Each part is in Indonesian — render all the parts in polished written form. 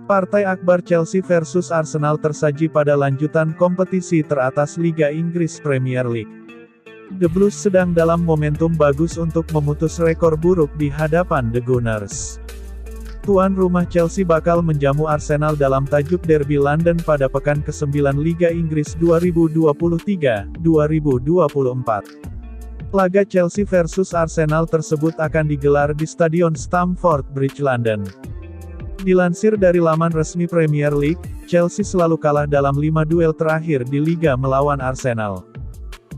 Partai akbar Chelsea versus Arsenal tersaji pada lanjutan kompetisi teratas Liga Inggris Premier League. The Blues sedang dalam momentum bagus untuk memutus rekor buruk di hadapan The Gunners. Tuan rumah Chelsea bakal menjamu Arsenal dalam tajuk Derby London pada pekan ke-9 Liga Inggris 2023-2024. Laga Chelsea versus Arsenal tersebut akan digelar di Stadion Stamford Bridge, London. Dilansir dari laman resmi Premier League, Chelsea selalu kalah dalam 5 duel terakhir di Liga melawan Arsenal.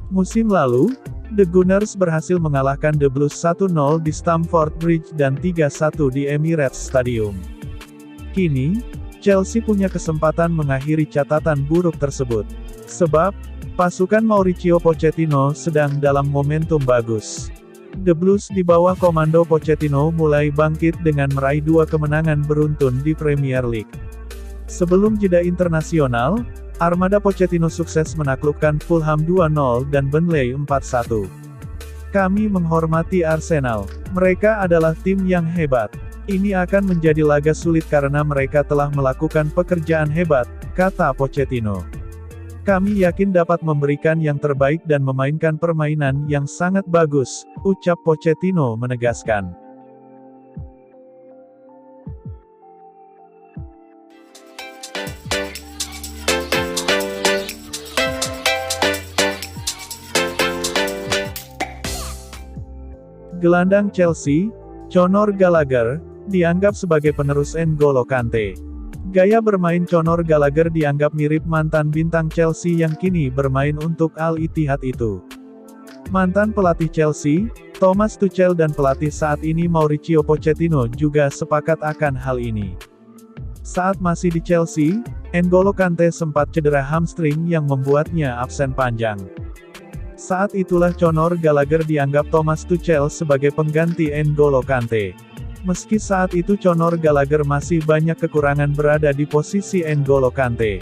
Musim lalu, The Gunners berhasil mengalahkan The Blues 1-0 di Stamford Bridge dan 3-1 di Emirates Stadium. Kini, Chelsea punya kesempatan mengakhiri catatan buruk tersebut. Sebab, pasukan Mauricio Pochettino sedang dalam momentum bagus. The Blues di bawah komando Pochettino mulai bangkit dengan meraih 2 kemenangan beruntun di Premier League. Sebelum jeda internasional, armada Pochettino sukses menaklukkan Fulham 2-0 dan Burnley 4-1. Kami menghormati Arsenal. Mereka adalah tim yang hebat. Ini akan menjadi laga sulit karena mereka telah melakukan pekerjaan hebat, kata Pochettino. Kami yakin dapat memberikan yang terbaik dan memainkan permainan yang sangat bagus, ucap Pochettino menegaskan. Gelandang Chelsea, Conor Gallagher, dianggap sebagai penerus N'Golo Kante. Gaya bermain Conor Gallagher dianggap mirip mantan bintang Chelsea yang kini bermain untuk Al Ittihad itu. Mantan pelatih Chelsea, Thomas Tuchel dan pelatih saat ini Mauricio Pochettino juga sepakat akan hal ini. Saat masih di Chelsea, N'Golo Kante sempat cedera hamstring yang membuatnya absen panjang. Saat itulah Conor Gallagher dianggap Thomas Tuchel sebagai pengganti N'Golo Kante. Meski saat itu Conor Gallagher masih banyak kekurangan berada di posisi N'Golo Kante.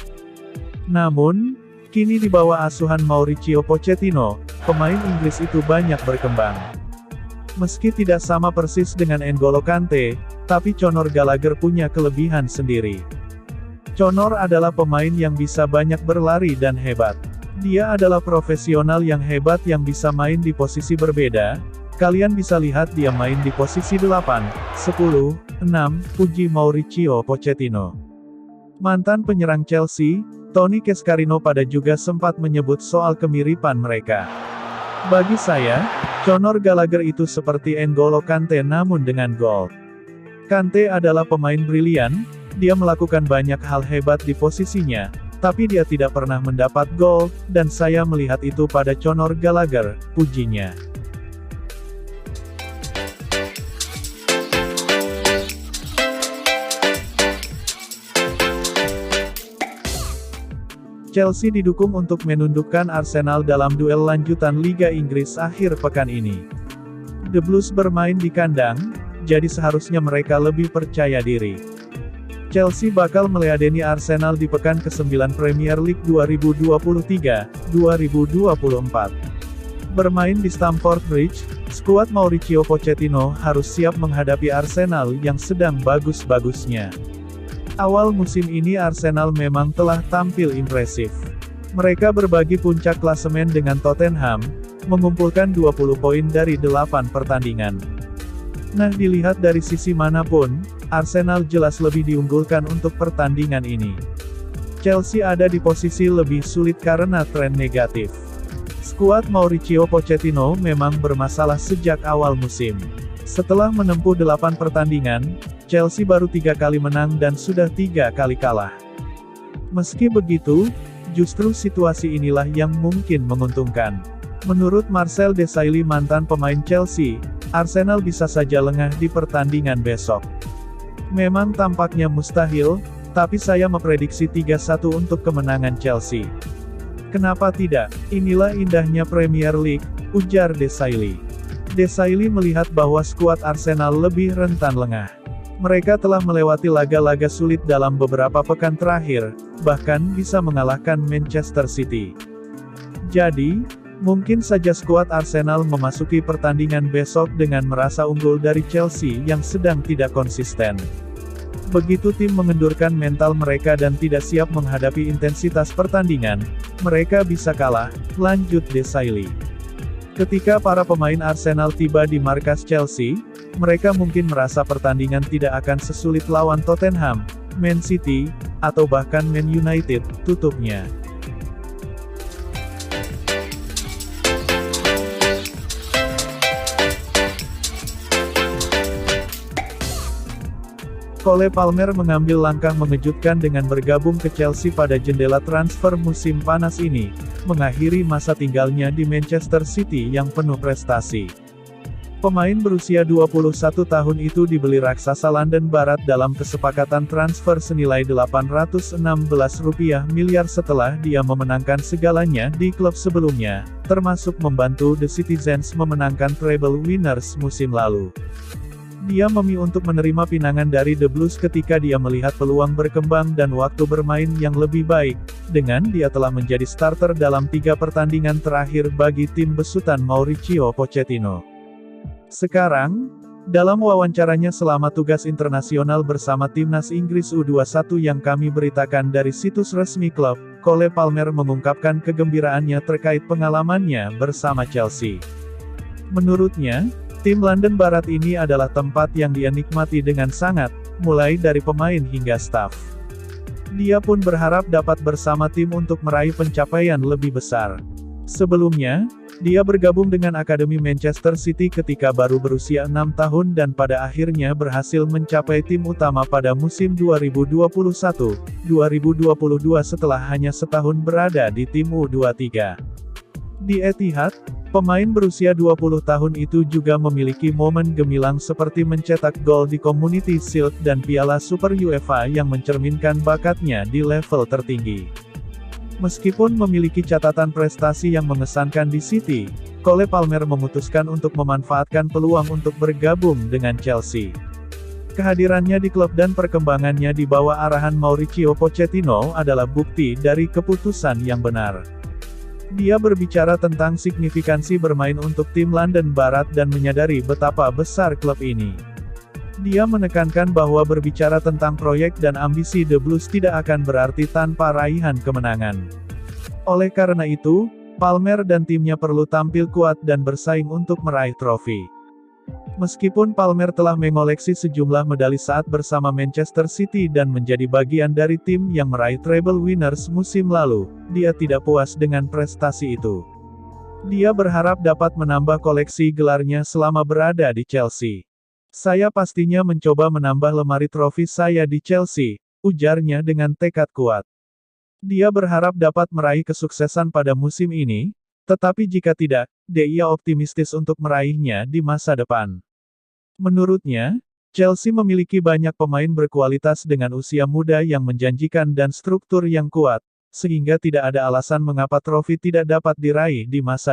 Namun, kini di bawah asuhan Mauricio Pochettino, pemain Inggris itu banyak berkembang. Meski tidak sama persis dengan N'Golo Kante, tapi Conor Gallagher punya kelebihan sendiri. Conor adalah pemain yang bisa banyak berlari dan hebat. Dia adalah profesional yang hebat yang bisa main di posisi berbeda. Kalian bisa lihat dia main di posisi 8, 10, 6, puji Mauricio Pochettino. Mantan penyerang Chelsea, Tony Cascarino pada juga sempat menyebut soal kemiripan mereka. Bagi saya, Conor Gallagher itu seperti N'Golo Kante namun dengan gol. Kante adalah pemain brilian, dia melakukan banyak hal hebat di posisinya, tapi dia tidak pernah mendapat gol, dan saya melihat itu pada Conor Gallagher, pujinya. Chelsea didukung untuk menundukkan Arsenal dalam duel lanjutan Liga Inggris akhir pekan ini. The Blues bermain di kandang, jadi seharusnya mereka lebih percaya diri. Chelsea bakal melayani Arsenal di pekan ke-9 Premier League 2023-2024. Bermain di Stamford Bridge, skuad Mauricio Pochettino harus siap menghadapi Arsenal yang sedang bagus-bagusnya. Awal musim ini Arsenal memang telah tampil impresif. Mereka berbagi puncak klasemen dengan Tottenham, mengumpulkan 20 poin dari 8 pertandingan. Nah, dilihat dari sisi manapun, Arsenal jelas lebih diunggulkan untuk pertandingan ini. Chelsea ada di posisi lebih sulit karena tren negatif. Skuad Mauricio Pochettino memang bermasalah sejak awal musim. Setelah menempuh 8 pertandingan, Chelsea baru 3 kali menang dan sudah 3 kali kalah. Meski begitu, justru situasi inilah yang mungkin menguntungkan. Menurut Marcel Desailly, mantan pemain Chelsea, Arsenal bisa saja lengah di pertandingan besok. Memang tampaknya mustahil, tapi saya memprediksi 3-1 untuk kemenangan Chelsea. Kenapa tidak? Inilah indahnya Premier League, ujar Desailly. Desailly melihat bahwa skuad Arsenal lebih rentan lengah. Mereka telah melewati laga-laga sulit dalam beberapa pekan terakhir, bahkan bisa mengalahkan Manchester City. Jadi, mungkin saja skuad Arsenal memasuki pertandingan besok dengan merasa unggul dari Chelsea yang sedang tidak konsisten. Begitu tim mengendurkan mental mereka dan tidak siap menghadapi intensitas pertandingan, mereka bisa kalah, lanjut Desailly. Ketika para pemain Arsenal tiba di markas Chelsea, mereka mungkin merasa pertandingan tidak akan sesulit lawan Tottenham, Man City, atau bahkan Man United, tutupnya. Cole Palmer mengambil langkah mengejutkan dengan bergabung ke Chelsea pada jendela transfer musim panas ini, mengakhiri masa tinggalnya di Manchester City yang penuh prestasi. Pemain berusia 21 tahun itu dibeli raksasa London Barat dalam kesepakatan transfer senilai $816 miliar setelah dia memenangkan segalanya di klub sebelumnya, termasuk membantu The Citizens memenangkan treble winners musim lalu. Dia memilih untuk menerima pinangan dari The Blues ketika dia melihat peluang berkembang dan waktu bermain yang lebih baik, dengan dia telah menjadi starter dalam 3 pertandingan terakhir bagi tim besutan Mauricio Pochettino. Sekarang, dalam wawancaranya selama tugas internasional bersama timnas Inggris U21 yang kami beritakan dari situs resmi klub, Cole Palmer mengungkapkan kegembiraannya terkait pengalamannya bersama Chelsea. Menurutnya, tim London Barat ini adalah tempat yang dia nikmati dengan sangat, mulai dari pemain hingga staf. Dia pun berharap dapat bersama tim untuk meraih pencapaian lebih besar. Sebelumnya, dia bergabung dengan Akademi Manchester City ketika baru berusia 6 tahun dan pada akhirnya berhasil mencapai tim utama pada musim 2021-2022 setelah hanya setahun berada di tim U23. Di Etihad, pemain berusia 20 tahun itu juga memiliki momen gemilang seperti mencetak gol di Community Shield dan Piala Super UEFA yang mencerminkan bakatnya di level tertinggi. Meskipun memiliki catatan prestasi yang mengesankan di City, Cole Palmer memutuskan untuk memanfaatkan peluang untuk bergabung dengan Chelsea. Kehadirannya di klub dan perkembangannya di bawah arahan Mauricio Pochettino adalah bukti dari keputusan yang benar. Dia berbicara tentang signifikansi bermain untuk tim London Barat dan menyadari betapa besar klub ini. Dia menekankan bahwa berbicara tentang proyek dan ambisi The Blues tidak akan berarti tanpa raihan kemenangan. Oleh karena itu, Palmer dan timnya perlu tampil kuat dan bersaing untuk meraih trofi. Meskipun Palmer telah mengoleksi sejumlah medali saat bersama Manchester City dan menjadi bagian dari tim yang meraih treble winners musim lalu, dia tidak puas dengan prestasi itu. Dia berharap dapat menambah koleksi gelarnya selama berada di Chelsea. "Saya pastinya mencoba menambah lemari trofi saya di Chelsea," ujarnya dengan tekad kuat. Dia berharap dapat meraih kesuksesan pada musim ini, tetapi jika tidak, dia optimistis untuk meraihnya di masa depan. Menurutnya, Chelsea memiliki banyak pemain berkualitas dengan usia muda yang menjanjikan dan struktur yang kuat, sehingga tidak ada alasan mengapa trofi tidak dapat diraih di masa